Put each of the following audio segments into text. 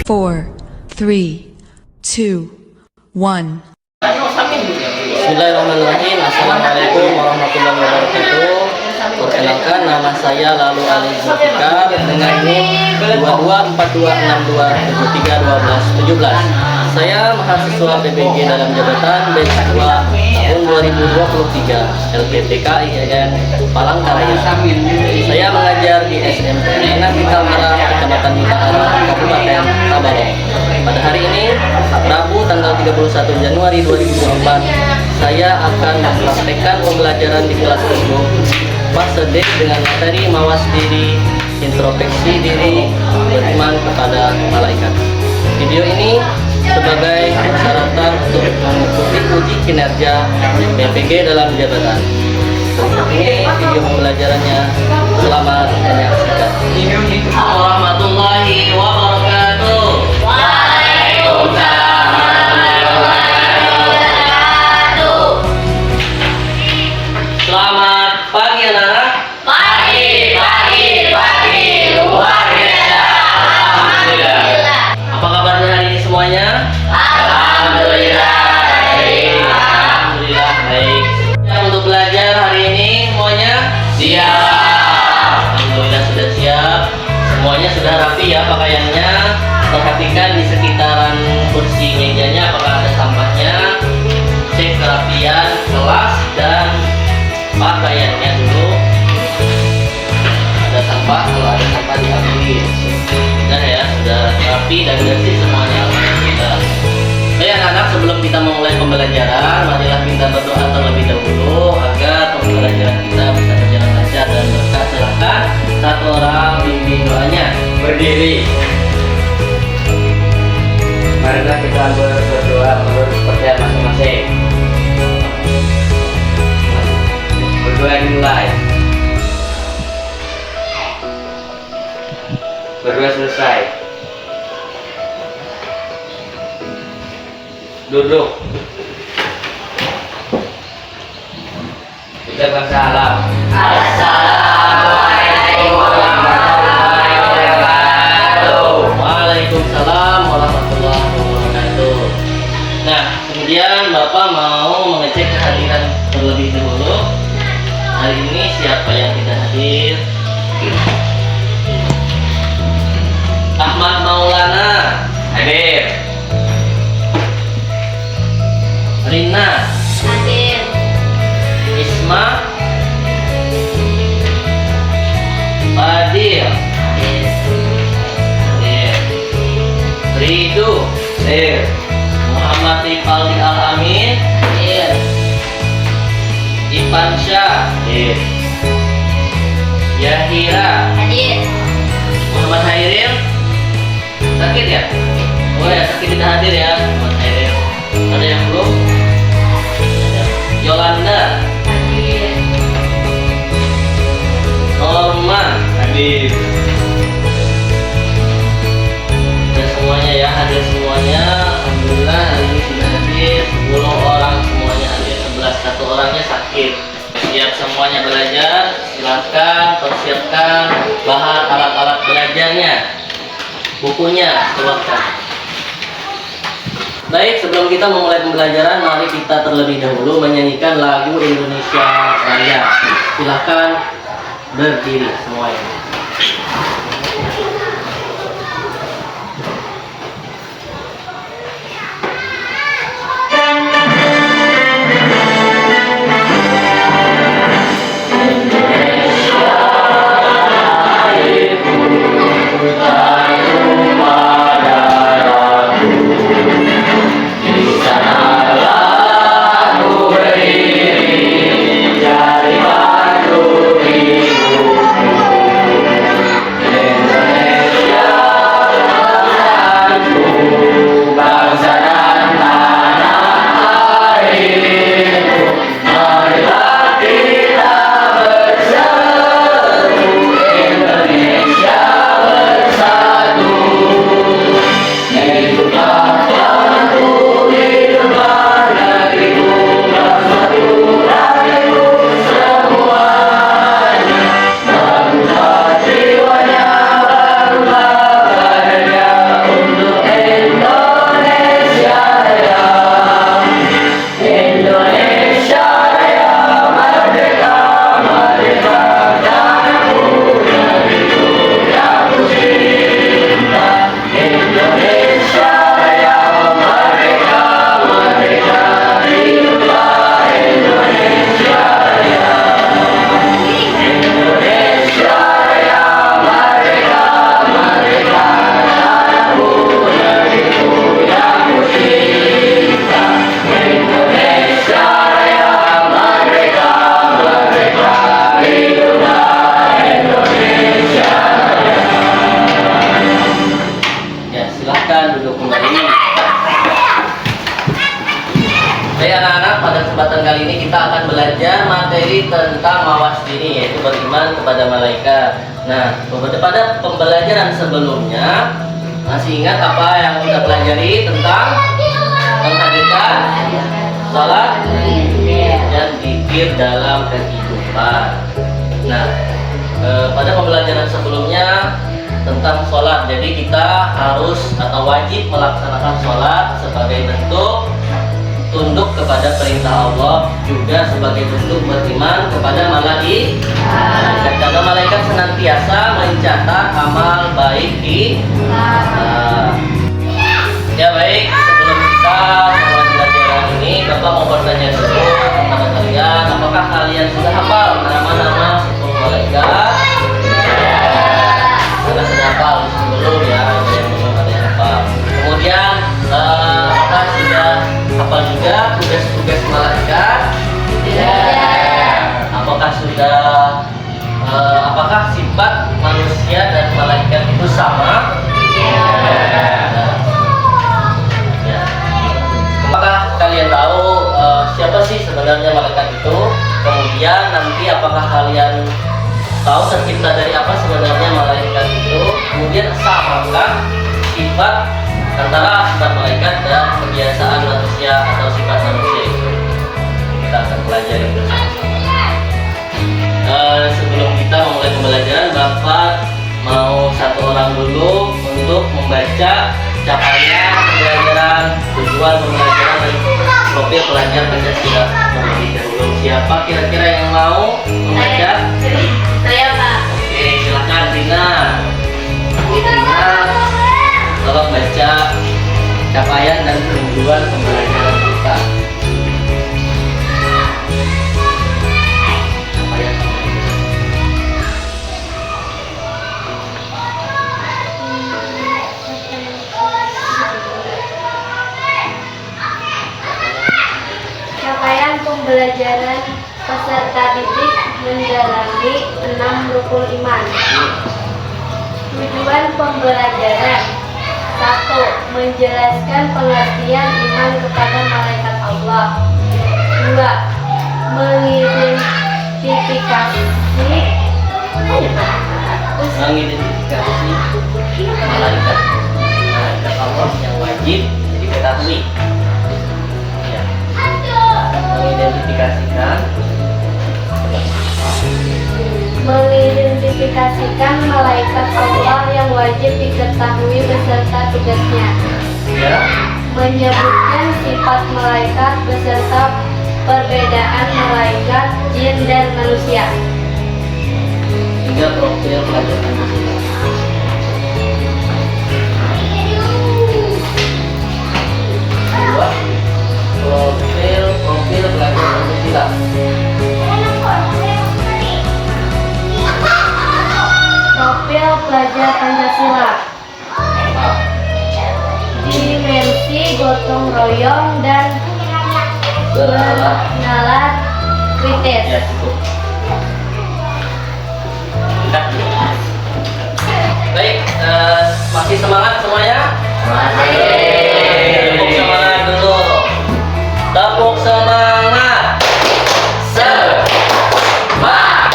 4, 3, 2, 1. Bismillahirrahmanirrahim. Assalamualaikum warahmatullahi wabarakatuh. Perkenalkan, nama saya Lalu Ali Zulfikar dengan NIM 224262731217. Saya mahasiswa PPG dalam jabatan batch 2 tahun 2023 LPTK IAIN Palangkaraya. Saya mengajar di SMP Negeri Kaltara, Kecamatan Mitaara, Kabupaten Tabalong. Pada hari ini, Rabu tanggal 31 Januari 2024, saya akan mempraktekkan pembelajaran di kelas 10 fase D dengan materi mawas diri, introspeksi diri, beriman kepada malaikat. Video ini sebagai persyaratan untuk mengikuti uji kinerja PPG dalam jabatan. Berikut ini video pembelajarannya. Selamat menyaksikan. Warahmatullahi wabarakatuh. Selamat pagi anak-anak. Pagi. Luar biasa. Alhamdulillah. Apa kabarnya hari ini semuanya? Alhamdulillah baik. Untuk belajar hari ini semuanya siap. Alhamdulillah sudah siap. Semuanya sudah rapi ya pakaiannya. Perhatikan di sekitaran kursi mejanya apakah ada sampahnya. Cek kerapian kelas dan pakaiannya dulu. Ada sampah, kalau ada sampah diambil. Sudah ya, sudah rapi dan bersih semuanya. Alhamdulillah. Baik anak-anak, sebelum kita memulai pembelajaran, marilah kita berdoa terlebih dahulu agar pembelajaran kita bisa berjalan lancar dan berkah. Silakan satu orang bimbing doanya. Berdiri. Marilah kita berdoa menurut kepercayaan masing-masing. Berdoa dimulai. Berdoa selesai. Duduk. Ucapkan salam. Assalamualaikum warahmatullahi wabarakatuh. Waalaikumsalam warahmatullahi wabarakatuh. Nah, kemudian Bapak mau mengecek kehadiran terlebih dahulu. Hari ini siapa yang tidak hadir? Ahmad Maulana hadir. Rina hadir. Isma Fadil hadir. Ridu hadir. Muhammad Rifaldi Al-Amin hadir. Ipan Syah hadir. Yahira hadir. Muhammad Hairil sakit ya? Oh ya, sakit tidak hadir ya Muhammad Hairil. Ada yang belum? Ada. Yolanda hadir. Norman hadir. Dan semuanya ya, hadir semuanya. Alhamdulillah hari ini sudah hadir 10 orang semuanya hadir. 11 satu orangnya sakit. Siap semuanya belajar. Silakan persiapkan bahan alat-alat belajarnya. Bukunya keluarkan. Baik, sebelum kita memulai pembelajaran, mari kita terlebih dahulu menyanyikan lagu Indonesia Raya. Silakan berdiri semuanya. kali ini kita akan belajar materi tentang mawas diri, yaitu beriman kepada malaikat. Nah, pada pembelajaran sebelumnya masih ingat apa yang kita pelajari tentang menghadirkan salat dan zikir dalam kehidupan. Nah, pada pembelajaran sebelumnya tentang sholat, jadi kita harus atau wajib melaksanakan sholat sebagai bentuk tunduk kepada perintah Allah, juga sebagai bentuk beriman kepada malaikat. Karena malaikat senantiasa mencatat amal baik di ya baik, sebelum kita mulai pelajaran ini, Bapak mau bertanya dulu kepada kalian, apakah kalian sudah hafal nama-nama 10 malaikat? Karena sudah hafal sebelum ya, ada yang belum ada yang hafal. Kemudian apakah sudah hafal juga tugas-tugas malaikat? Apakah sudah apakah sifat manusia dan malaikat itu sama? Apakah kalian tahu siapa sih sebenarnya malaikat itu? Kemudian nanti apakah kalian tahu tercipta dari apa sebenarnya malaikat itu? Kemudian samakah sifat antara sifat malaikat dan kebiasaan manusia atau sifat manusia itu? Kita akan pelajari bersama-sama. Sebelum kita memulai pembelajaran, Bapak mau satu orang dulu untuk membaca capaian pembelajaran, tujuan pembelajaran, dan profil pelajar Pancasila terlebih dahulu. Siapa kira-kira yang mau membaca? Saya Pak. Oke, silakan Dina. Dina, tolong baca capaian dan tujuan pembelajaran kita. Capaian pembelajaran peserta didik mendalami 6 rukun iman. Tujuan pembelajaran: 1. Menjelaskan pengertian iman kepada malaikat Allah. 2. Mengidentifikasi malaikat Allah yang wajib diketahui. Ya. Mengidentifikasikan malaikat Allah yang wajib diketahui beserta tugasnya. Ya. Menyebutkan sifat malaikat beserta perbedaan malaikat, jin dan manusia. Hingga profil pelajar Pancasila. Dua, profil pelajar Pancasila. Profil pelajar Pancasila. Dimensi gotong royong dan bernalar kritis. Ya, cukup. Baik, masih semangat semuanya? Tepuk semangat dulu. Tepuk semangat. Semangat.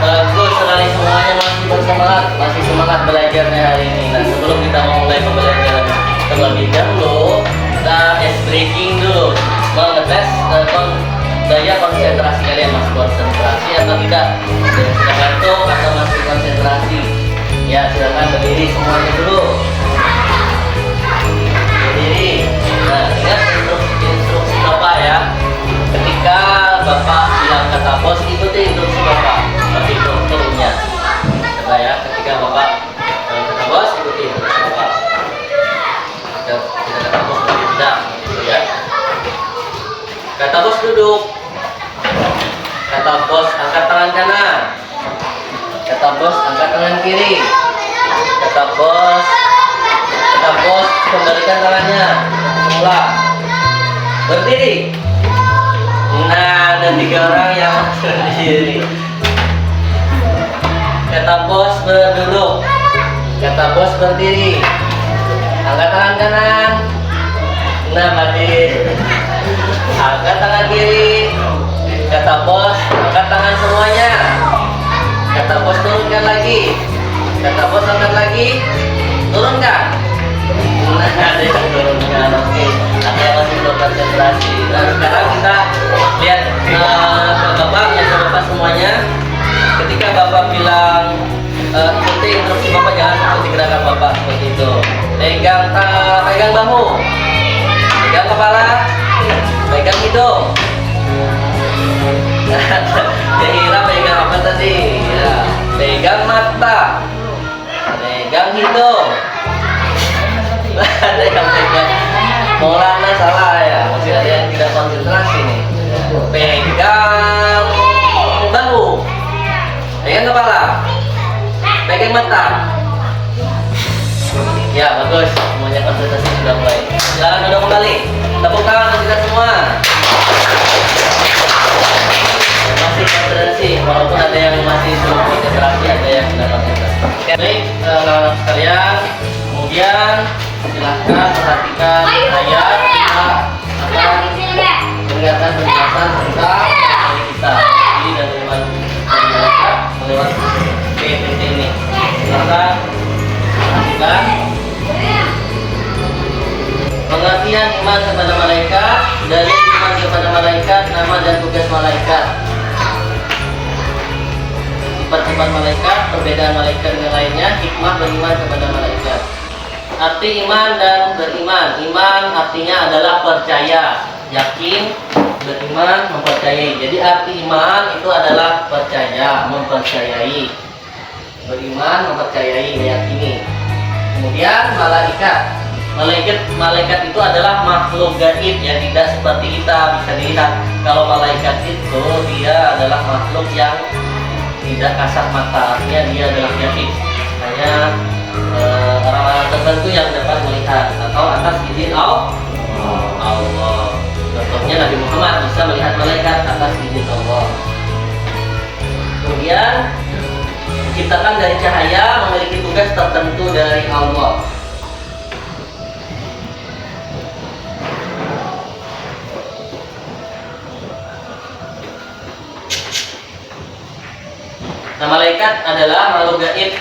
Bagus sekali semuanya, masih bersemangat, masih semangat belajarnya hari ini. Nah, sebelum kita memulai pembelajaran terlebih dahulu, kita ice breaking dulu, mengetes daya konsentrasi kalian. Masih konsentrasi atau tidak? Sudah ngantuk atau masih konsentrasi? Ya, silakan berdiri semuanya dulu. Berdiri. Nah, ingat instruksi Bapak ya. Ketika Bapak bilang kata bos, ikuti instruksi Bapak. Tapi turunnya. Coba ya, ketika Bapak kata bos, ikuti instruksi Bapak. Kita kata bos tidak, gitu ya. Kata bos duduk. Kata bos angkat tangan kanan. Kata bos angkat tangan kiri. Kata bos kembalikan tangannya semula. Berdiri. Nah, ada 3 orang yang berdiri. Kata bos berduduk. Kata bos berdiri. Angkat tangan kanan. Nah, Madi. Angkat tangan kiri. Kata bos, angkat tangan semuanya. Kata bos, turunkan lagi. Kata bos, angkat lagi. Turunkan. Nah, ada yang turunkan. Oke. Ada yang masih belum konsentrasi. Nah, sekarang kita lihat ke Bapak, ya ke Bapak semuanya. Ketika Bapak bilang ikuti instruksi Bapak, jangan ikuti gerakan Bapak seperti itu. Pegang bahu, pegang kepala, pegang hidung. Kira pegang apa tadi? Ya, pegang mata, pegang hidung. Ada yang pegang Maulana salah ya, masih ada yang tidak konsentrasi nih. Pegang bahu, pegang kepala, pegang mata. Ya, bagus, semuanya konsentrasi sudah mulai. Silakan duduk kembali. Tepuk tangan untuk kita semua. Masih konsentrasi, walaupun ada yang masih belum konsentrasi, ada yang tidak konsentrasi. Baik, anak-anak sekalian, kemudian silahkan perhatikan ayat penjelasan tentang diri kita, diri dan iman kita melewati PPT ini. Silahkan perhatikan pengertian iman kepada malaikat, dari iman kepada malaikat, nama dan tugas malaikat, sifat-sifat malaikat, perbedaan malaikat dengan lainnya, hikmah beriman kepada malaikat. Arti iman dan beriman. Iman artinya adalah percaya, yakin, beriman, mempercayai. Jadi arti iman itu adalah percaya, mempercayai. Beriman, mempercayai, meyakini. Kemudian malaikat. Malaikat itu adalah makhluk gaib yang tidak seperti kita bisa dilihat. Kalau malaikat itu dia adalah makhluk yang tidak kasat mata, artinya dia adalah gaib. Hanya orang-orang tertentu yang dapat melihat atau atas izin Allah. Contohnya Nabi Muhammad bisa melihat malaikat atas izin Allah. Kemudian diciptakan dari cahaya, memiliki tugas tertentu dari Allah. Nah, malaikat adalah makhluk gaib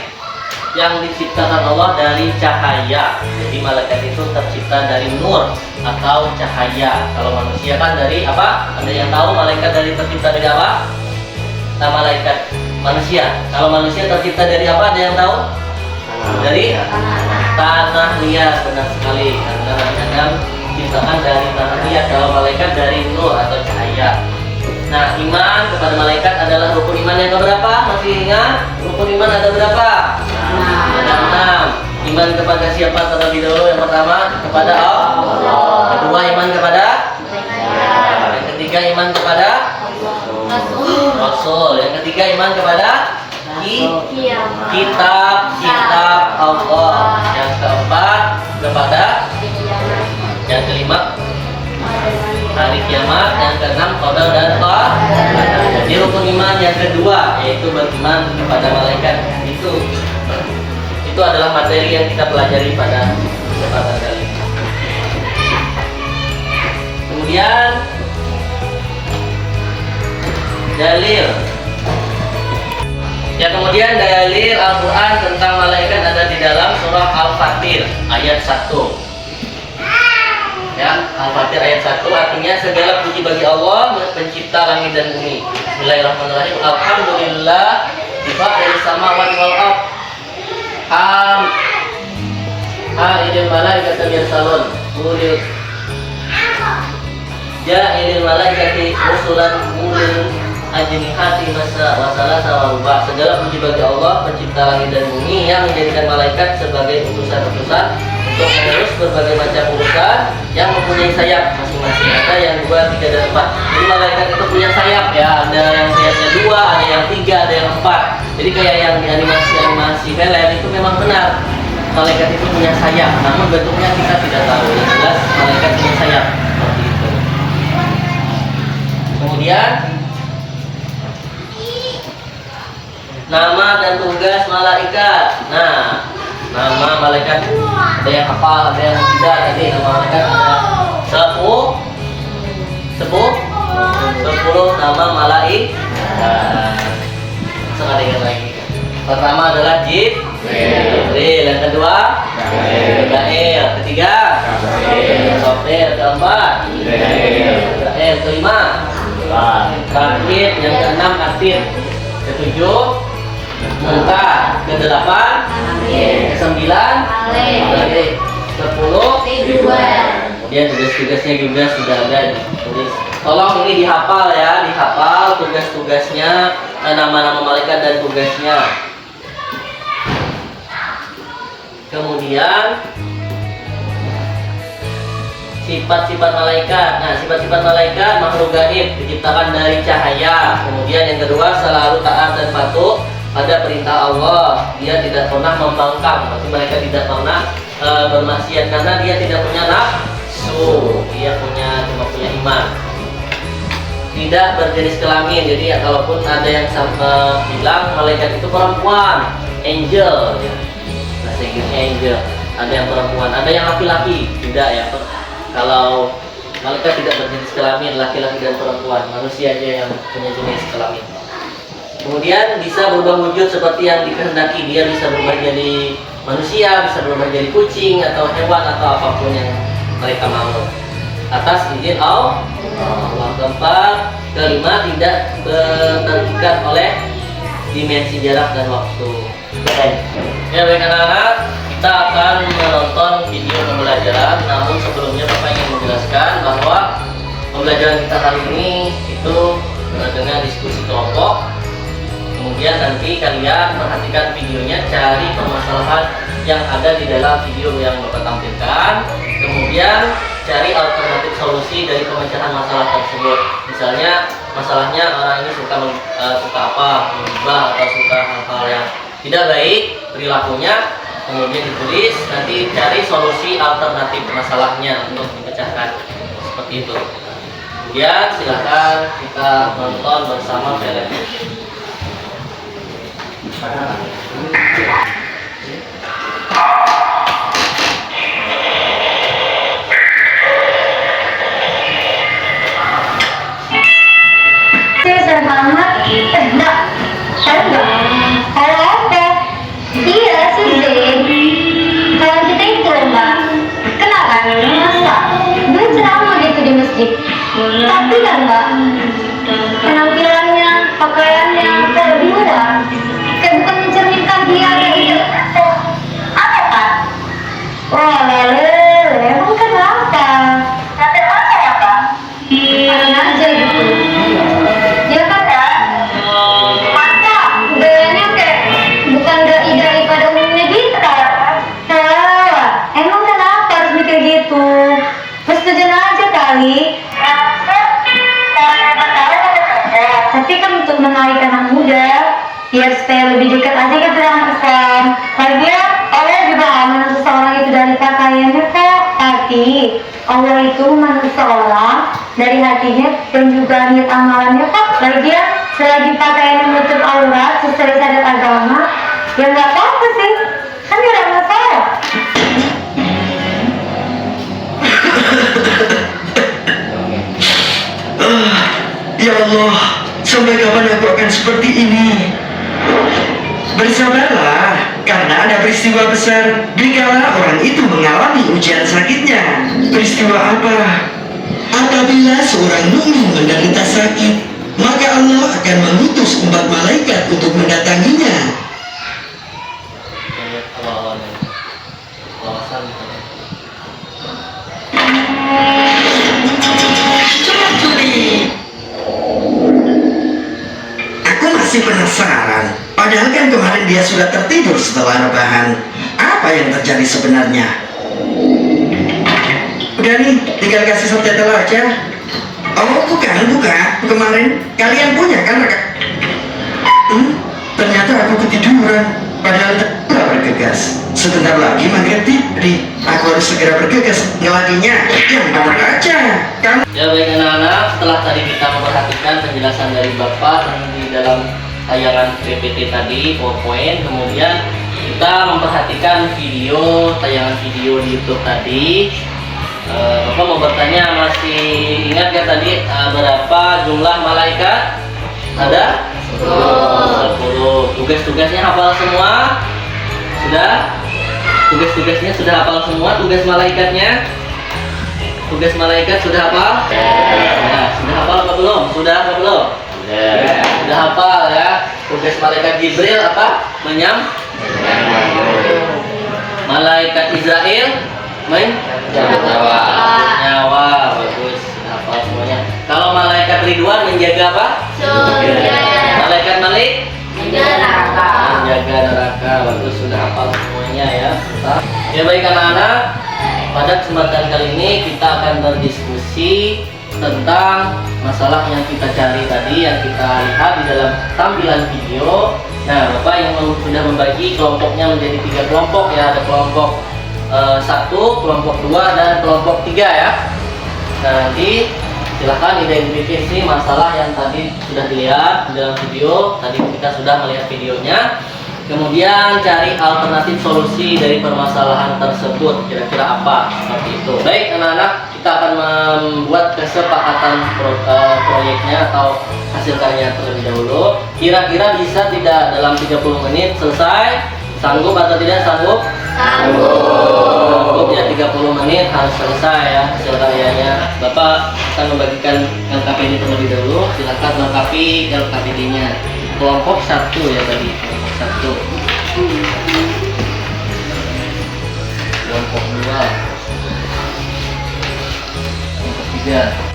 yang diciptakan Allah dari cahaya. Jadi malaikat itu tercipta dari nur atau cahaya. Kalau manusia kan dari apa? Ada yang tahu malaikat tercipta dari apa? Nah, malaikat manusia. Kalau manusia tercipta dari apa? Ada yang tahu? Dari tanah liat, benar sekali. Karena Nabi Adam diciptakan dari tanah liat. Kalau malaikat dari nur atau cahaya. Nah, iman kepada malaikat adalah rukun iman yang keberapa? Masih ingat? Rukun iman ada berapa? Ada 6. Iman kepada siapa terlebih dahulu? Yang pertama kepada Allah. Kedua, iman kepada yang ketiga, iman kepada Rasul. Yang ketiga, iman kepada kitab Allah. Yang keempat kepada, yang kelima hari kiamat, yang keenam qadar dan qadar. Jadi rukun iman yang kedua yaitu beriman kepada malaikat. Itu adalah materi yang kita pelajari pada kesempatan kali ini. Kemudian dalil. Ya, kemudian dalil Al-Quran tentang malaikat ada di dalam surah Al-Fatir ayat 1. Ya, Al-Fatir ayat 1 artinya segala puji bagi Allah, pencipta langit dan bumi. Bismillahirrahmanirrahim. Alhamdulillah bifa'il samawati wal ardh. Idil malaikati yursalun. Ulil Ja'ilil malaikati rusulan ulil ajnihati masa wasalasa wa ruba. Segala puji bagi Allah, pencipta langit dan bumi, yang menjadikan malaikat sebagai utusan-utusan untuk mengurus berbagai macam urusan, yang mempunyai sayap masing-masing. Ada yang 2, 3, dan 4. Jadi malaikat itu punya sayap ya. Ada yang sayapnya 2, ada yang 3, ada yang 4. Jadi kayak yang di animasi film itu memang benar. Malaikat itu punya sayap, namun bentuknya kita tidak tahu. Yang jelas malaikat punya sayap seperti itu. Kemudian nama dan tugas malaikat. Nah, nama malaikat ada yang hafal, ada yang tidak. Tadi nama malaikat ada 10 nama malaikat. Sekarang lagi. Pertama adalah Jibril, yang kedua Mikail, ketiga Sofir, keempat Israel, kelima Rakib, yang keenam Atid, ketujuh Munkar, kedelapan kesembilan Malik, 10 kemudian tugas-tugasnya juga sudah ada ditulis. Tolong ini dihafal ya, dihafal tugas-tugasnya, nama-nama malaikat dan tugasnya. Kemudian sifat-sifat malaikat. Nah, sifat-sifat malaikat makhluk gaib, diciptakan dari cahaya. Kemudian yang kedua, selalu taat dan patuh pada perintah Allah. Dia tidak pernah membangkang, berarti mereka tidak pernah bermaksiat karena dia tidak punya nafsu. Dia cuma punya iman. Tidak berjenis kelamin. Jadi ya, kalaupun ada yang bilang malaikat itu perempuan, angel ya. Bahasa Inggrisnya angel. Ada yang perempuan, ada yang laki-laki. Tidak ya. Kalau malaikat tidak berjenis kelamin, laki-laki dan perempuan, manusia aja yang punya jenis kelamin. Kemudian bisa berubah wujud seperti yang dikehendaki. Dia bisa berubah jadi manusia, bisa berubah jadi kucing atau hewan atau apapun yang mereka mau atas izin Allah. Keempat, kelima, tidak terikat oleh dimensi jarak dan waktu. Ya baik anak-anak, kita akan menonton video pembelajaran. Namun sebelumnya Bapak ingin menjelaskan bahwa pembelajaran kita kali ini itu dengan diskusi kelompok. Kemudian nanti kalian perhatikan videonya, cari permasalahan yang ada di dalam video yang Bapak tampilkan. Kemudian cari alternatif solusi dari pemecahan masalah tersebut. Misalnya masalahnya orang ini suka apa, mengubah atau suka hal-hal yang tidak baik perilakunya. Kemudian ditulis, nanti cari solusi alternatif masalahnya untuk dipecahkan seperti itu. Kemudian silakan kita nonton bersama film. Selamat enggak kalau apa iya sedih kalau kita itu mbak kenapa masa gue ceramah gitu di masjid tapi kan mbak penampilannya pakaiannya kayak luar kayak bukan mencerminkan dia kayak gitu apa kan wah lele emang kenapa nanti apa ya kak paling aja gitu ya kan kak masa gayanya kayak bukan dai-dai pada umumnya gitu kak emang kenapa harus mikir gitu persetujuan aja kali tapi kan untuk menarik anak muda biar supaya lebih dekat aja kan dengan pesan lagian Allah juga menentu seseorang itu dari pakaiannya kok tapi Allah itu menentu seseorang dari hatinya dan juga niat amalannya kok lagian selagi pakaiannya menutup aurat sesuai syariat agama ya nggak apa-apa sih kan nggak ada masalah. Ya Allah, sampai kapan aku akan seperti ini? Bersabarlah, karena ada peristiwa besar dikala orang itu mengalami ujian sakitnya. Peristiwa apa? Apabila seorang mukmin menderita sakit, maka Allah akan mengutus 4 malaikat untuk mendatanginya. Aku masih penasaran. Padahal kan kemarin dia sudah tertidur setelah rebahan. Apa yang terjadi sebenarnya? Udah nih, tinggal kasih subtitle aja. Oh bukan. Kemarin kalian punya kan rekan? Ternyata aku ketiduran. Padahal telah bergegas. Sebentar lagi maghrib tiba. Aku harus segera bergegas ngeladinya. Yang benar aja. Kan? Ya baik anak-anak, setelah tadi kita memperhatikan penjelasan dari Bapak di dalam tayangan PPT tadi, PowerPoint, kemudian kita memperhatikan tayangan video di YouTube tadi. Bapak mau bertanya, masih ingat ya tadi berapa jumlah malaikat? Ada? 10. Tugas-tugasnya hafal semua? Sudah? Tugas-tugasnya sudah hafal semua? Tugas malaikatnya? Tugas malaikat sudah hafal? Ya, sudah hafal apa belum? Sudah apa belum? Sudah hafal ya. Tugas malaikat Jibril apa? Malaikat Israel nyawa. Nyawa, bagus. Sudah hafal semuanya. Kalau malaikat Ridwan menjaga apa? Malaikat Malik menjaga neraka. Bagus, sudah hafal semuanya ya. Ya baik anak-anak, pada kesempatan kali ini kita akan berdiskusi tentang masalah yang kita cari tadi, yang kita lihat di dalam tampilan video. Nah, Bapak yang sudah membagi kelompoknya menjadi 3 kelompok ya. Ada kelompok 1, kelompok 2, dan kelompok 3 ya. Nah, nanti silahkan identifikasi masalah yang tadi sudah dilihat di dalam video. Tadi kita sudah melihat videonya. Kemudian cari alternatif solusi dari permasalahan tersebut, kira-kira apa, seperti itu. Baik anak-anak, kita akan membuat kesepakatan proyeknya atau hasil karya terlebih dahulu. Kira-kira bisa tidak dalam 30 menit selesai? Sanggup atau tidak sanggup? Sanggup ya, 30 menit harus selesai ya hasil karyanya. Bapak akan membagikan LKPD terlebih dahulu. Silakan lengkapi LKPD-nya. Kelompok 1 ya tadi. Kelompok 1. Kelompok 2. Kelompok 3.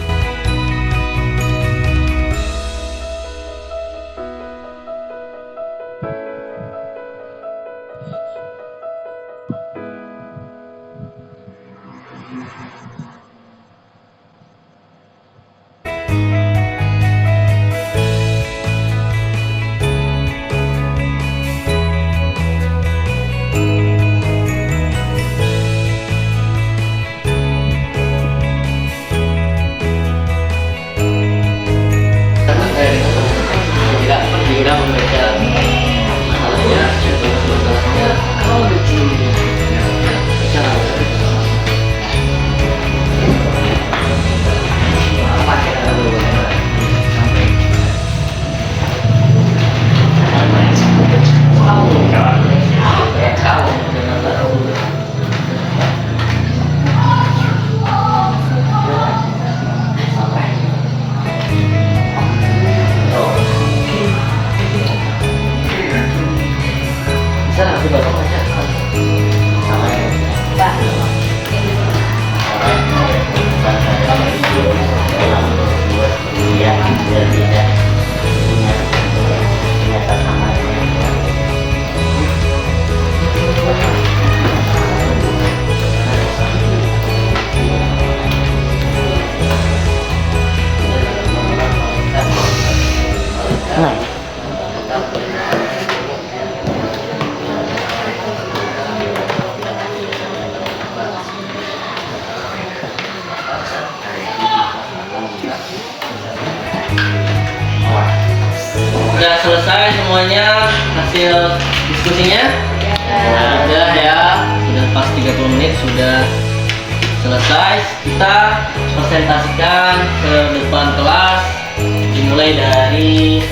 Tidak membaca masalahnya, bisa nanti bapak baca. Sudah selesai semuanya hasil diskusinya? Sudah ya, sudah pas 30 menit sudah selesai. Kita presentasikan ke depan kelas, dimulai dari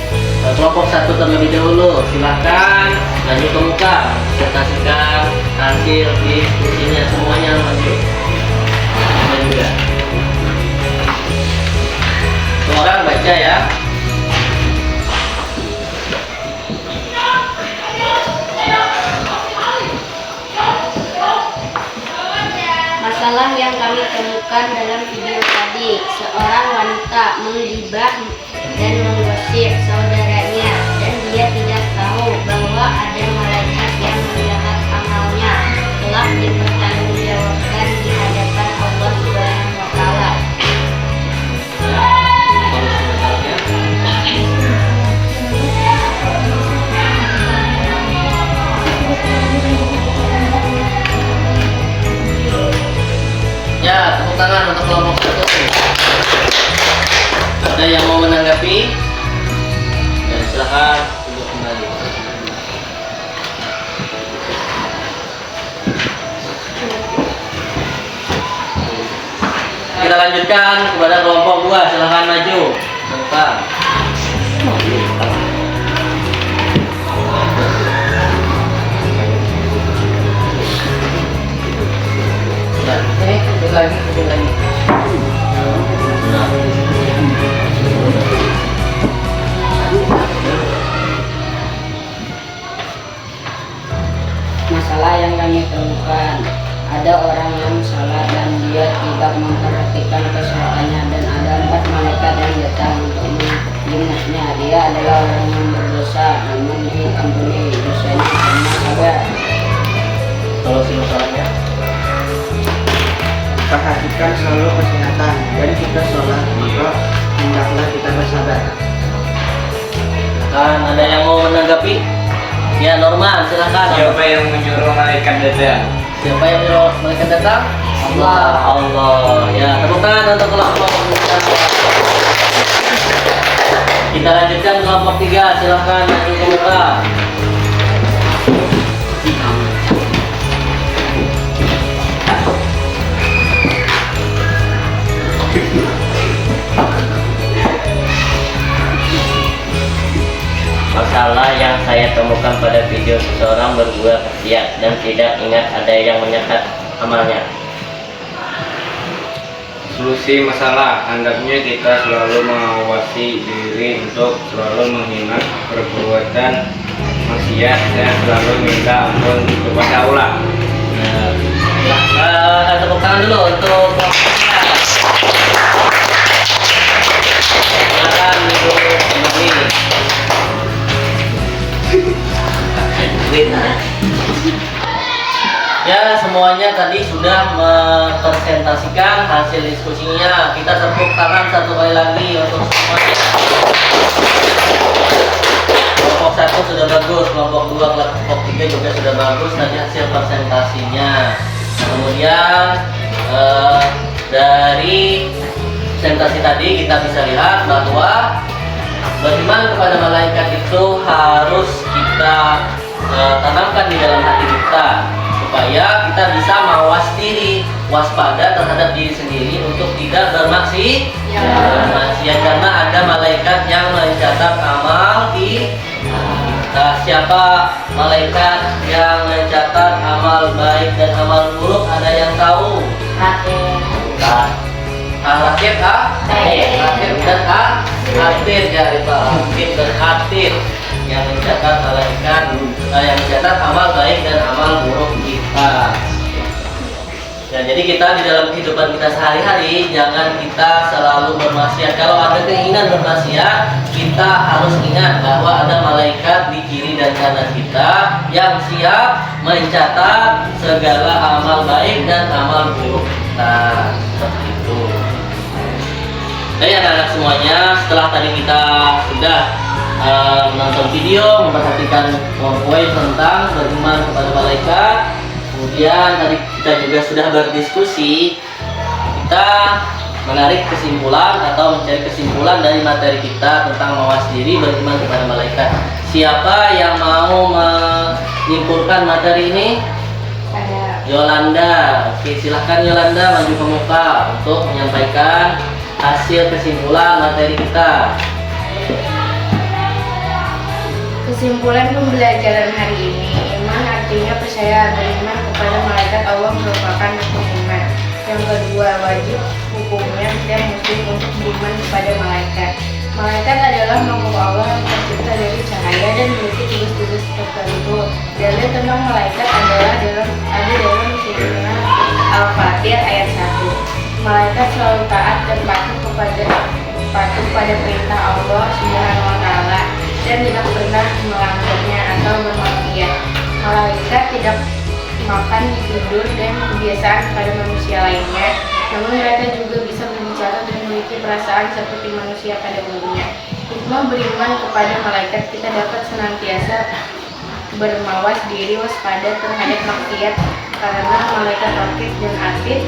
kelompok 1 terlebih dahulu. Silahkan maju ke muka, presentasikan hasil diskusinya semuanya. Maju juga. Semua orang baca ya. Masalah yang kami temukan dalam video tadi, seorang wanita menggibah dan menggosip saudaranya, dan dia tidak tahu bahwa ada malaikat yang melihat amalnya, kelak dipertanggungjawabkan di hadapan Allah Subhanahu wa Ta'ala. Ya, tepuk tangan untuk kelompok 1. Ada yang mau menanggapi? Ya, silakan duduk kembali. kita lanjutkan kepada kelompok 2. Silahkan maju. Depan. Lagi. Masalah yang kami temukan, ada orang yang salah dan dia tidak memperhatikan kesehatannya, dan ada 4 malaikat yang datang untuk menjenguknya. Dia adalah orang yang berdosa, namun diampuni dosanya karena sabar. Solusi masalahnya. Perhatikan selalu kesehatan dan kita sholat, maka hendaklah kita bersabar. Kan ada yang mau menanggapi? Ya, Norman, silakan. Siapa yang menyuruh malaikat datang? Siapa yang menyuruh malaikat datang? Allah. Ya, tepuk tangan untuk kelompok kita. Kita lanjutkan kelompok 3. Silakan maju ke muka. Masalah yang saya temukan pada video seseorang berbuat maksiat dan tidak ingat ada yang mencatat amalnya. Solusi masalah, hendaknya kita selalu mengawasi diri untuk selalu menghina perbuatan maksiat dan selalu minta ampun kepada Allah. Tepuk tangan dulu untuk silakan duduk kembali. Ya, semuanya tadi sudah mempresentasikan hasil diskusinya. Kita tepuk tangan satu kali lagi untuk semuanya. Kelompok 1 sudah bagus, kelompok 2, kelompok 3 juga sudah bagus tadi hasil presentasinya. Kemudian dari presentasi tadi kita bisa lihat bahwa beriman kepada malaikat itu harus kita tanamkan di dalam hati kita, supaya kita bisa mawas diri, waspada terhadap diri sendiri untuk tidak bermaksiat. Karena ada malaikat yang mencatat amal di siapa malaikat yang mencatat amal baik dan amal buruk, ada yang tahu? Rakib dan atid ya, Rakib dan atid yang mencatat malaikat yang mencatat amal baik dan amal buruk kita. Ya, jadi kita di dalam kehidupan kita sehari-hari jangan kita selalu bermaksiat. Kalau ada keinginan bermaksiat, kita harus ingat bahwa ada malaikat di kiri dan kanan kita yang siap mencatat segala amal baik dan amal buruk kita. Seperti itu. Jadi anak-anak semuanya, setelah tadi kita sudah menonton video, memperhatikan poin tentang beriman kepada malaikat, kemudian tadi kita juga sudah berdiskusi, kita menarik kesimpulan atau mencari kesimpulan dari materi kita tentang mawas diri beriman kepada malaikat. Siapa yang mau menyimpulkan materi ini? Yolanda. Oke, silahkan Yolanda maju ke muka untuk menyampaikan hasil kesimpulan materi kita. Kesimpulan pembelajaran hari ini, iman artinya percaya, beriman kepada malaikat Allah merupakan rukun iman. Yang kedua, wajib hukumnya dan muslim untuk beriman kepada malaikat. Malaikat adalah makhluk Allah yang tercipta dari cahaya dan memiliki tugas-tugas tertentu. Dalil tentang malaikat adalah dalam surah Al-Fatir ayat 1. Malaikat selalu taat dan patuh pada perintah Allah Subhanahu wa Ta'ala dan tidak pernah melanggarnya atau bermaksiat. Malaikat tidak makan, tidur, dan kebiasaan pada manusia lainnya, namun mereka juga bisa berbicara dan memiliki perasaan seperti manusia pada umumnya. Hikmah beriman kepada malaikat, kita dapat senantiasa bermawas diri waspada terhadap maksiat, karena malaikat rakib dan atid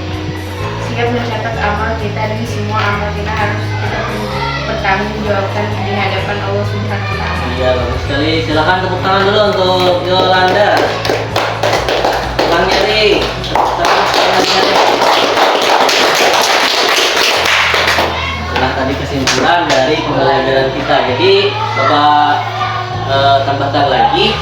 siap mencatat amal kita, dan semua amal kita harus kita pertanggungjawabkan di hadapan Allah Subhanahu wa Ta'ala. Iya, bagus sekali. Silakan tepuk tangan dulu untuk Yolanda. Bang Nyari. dari pembelajaran kita. Jadi Bapak tambahkan lagi,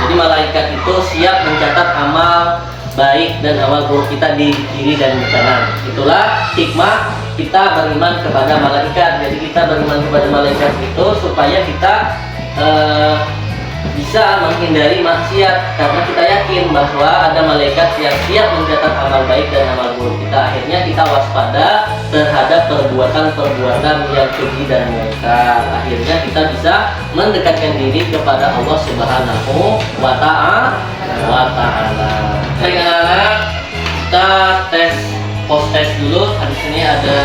jadi malaikat itu siap mencatat amal baik dan amal buruk kita di kiri dan di kanan. Itulah hikmah kita beriman kepada malaikat. Jadi kita beriman kepada malaikat itu supaya kita bisa menghindari maksiat, karena kita yakin bahwa ada malaikat yang siap mencatat amal baik dan amal buruk kita. Akhirnya kita waspada terhadap perbuatan-perbuatan yang keji dan mungkar. Akhirnya kita bisa mendekatkan diri kepada Allah Subhanahu wa Ta'ala. Baik anak-anak, kita post test dulu. Habis ini ada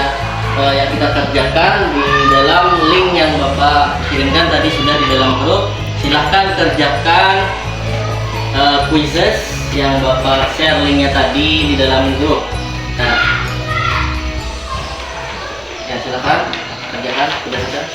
yang kita kerjakan di dalam link yang Bapak kirimkan tadi, sudah di dalam grup. Silahkan kerjakan quizzes yang Bapak share linknya tadi di dalam grup. Nah, ya silahkan kerjakan, sudah.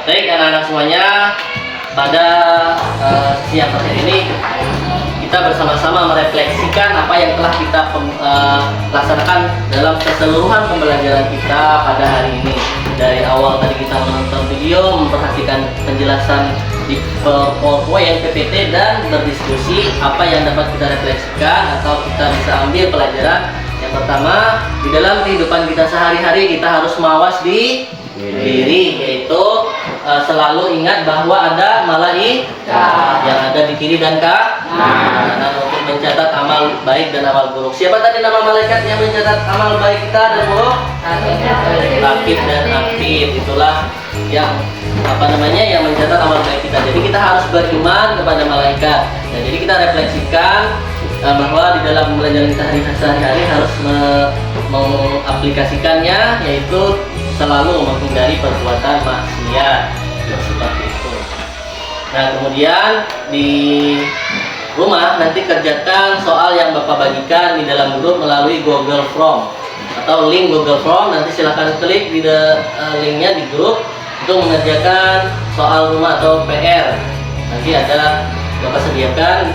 Baik anak-anak semuanya, pada siang hari ini kita bersama-sama merefleksikan apa yang telah kita laksanakan dalam keseluruhan pembelajaran kita pada hari ini. Dari awal tadi kita menonton video, memperhatikan penjelasan di PowerPoint, PPT, dan berdiskusi apa yang dapat kita refleksikan atau kita bisa ambil pelajaran. Yang pertama, di dalam kehidupan kita sehari-hari kita harus mawas diri, yaitu selalu ingat bahwa ada malaikat yang ada di kiri dan kanan untuk mencatat amal baik dan amal buruk. Siapa tadi nama malaikat yang mencatat amal baik kita dan buruk? Rakib dan Atid. Itulah yang yang mencatat amal baik kita. Jadi kita harus beriman kepada malaikat. Nah, jadi kita refleksikan bahwa di dalam pembelajaran kita sehari-hari harus mengaplikasikannya, yaitu selalu menghindari perbuatan maksiat seperti itu. Nah, kemudian di rumah nanti kerjakan soal yang Bapak bagikan di dalam grup melalui Google Form atau link Google Form. Nanti silahkan klik di linknya di grup untuk mengerjakan soal rumah atau PR. Nanti ada Bapak sediakan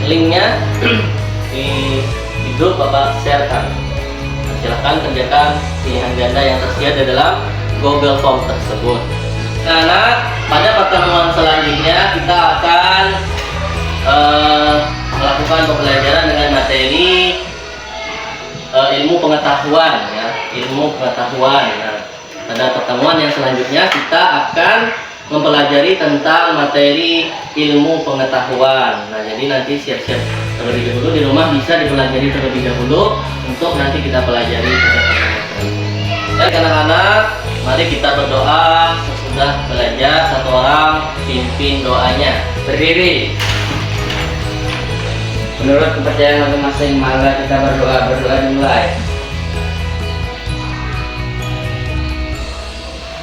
linknya di grup, Bapak sharekan. Silahkan kerjakan pilihan ganda yang tersedia di dalam Google Form tersebut. Nah, pada pertemuan selanjutnya kita akan melakukan pembelajaran dengan materi ilmu pengetahuan, ya, ilmu pengetahuan. Nah, pada pertemuan yang selanjutnya kita akan mempelajari tentang materi ilmu pengetahuan. Nah, jadi nanti siap-siap terlebih dahulu di rumah, bisa dipelajari terlebih dahulu untuk nanti kita pelajari pada pertemuan selanjutnya. Baik anak-anak, mari kita berdoa. Sesudah belajar, satu orang pimpin doanya. Berdiri. Menurut kepercayaan masing-masing, maka kita berdoa dimulai.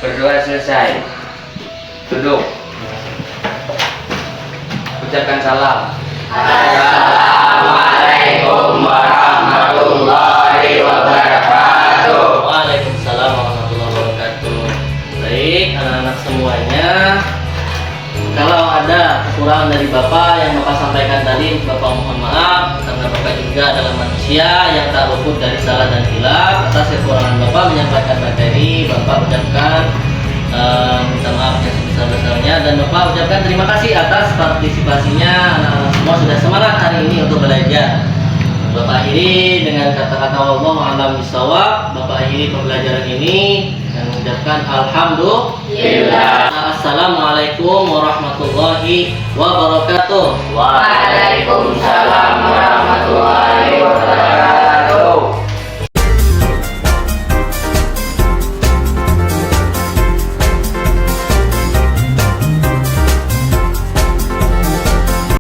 Berdoa selesai, duduk, ucapkan salam. Assalamualaikum warahmatullahi wabarakatuh. Waalaikumsalam warahmatullahi wabarakatuh. Baik anak-anak semuanya, kalau ada kekurangan dari Bapak yang Bapak sampaikan tadi, Bapak mohon maaf, karena Bapak juga adalah manusia yang tak luput dari salah dan hilaf. Atas kekurangan Bapak menyampaikan materi, Bapak ucapkan minta maaf yang sebesar-besarnya, dan Bapak ucapkan terima kasih atas partisipasinya. Anak-anak semua sudah semangat hari ini untuk belajar. Bapak akhiri dengan kata-kata wallahu a'lam bishawab. Bapak akhiri pembelajaran ini dan mengucapkan alhamdulillah. Assalamualaikum warahmatullahi wabarakatuh. Waalaikumsalam warahmatullahi wabarakatuh.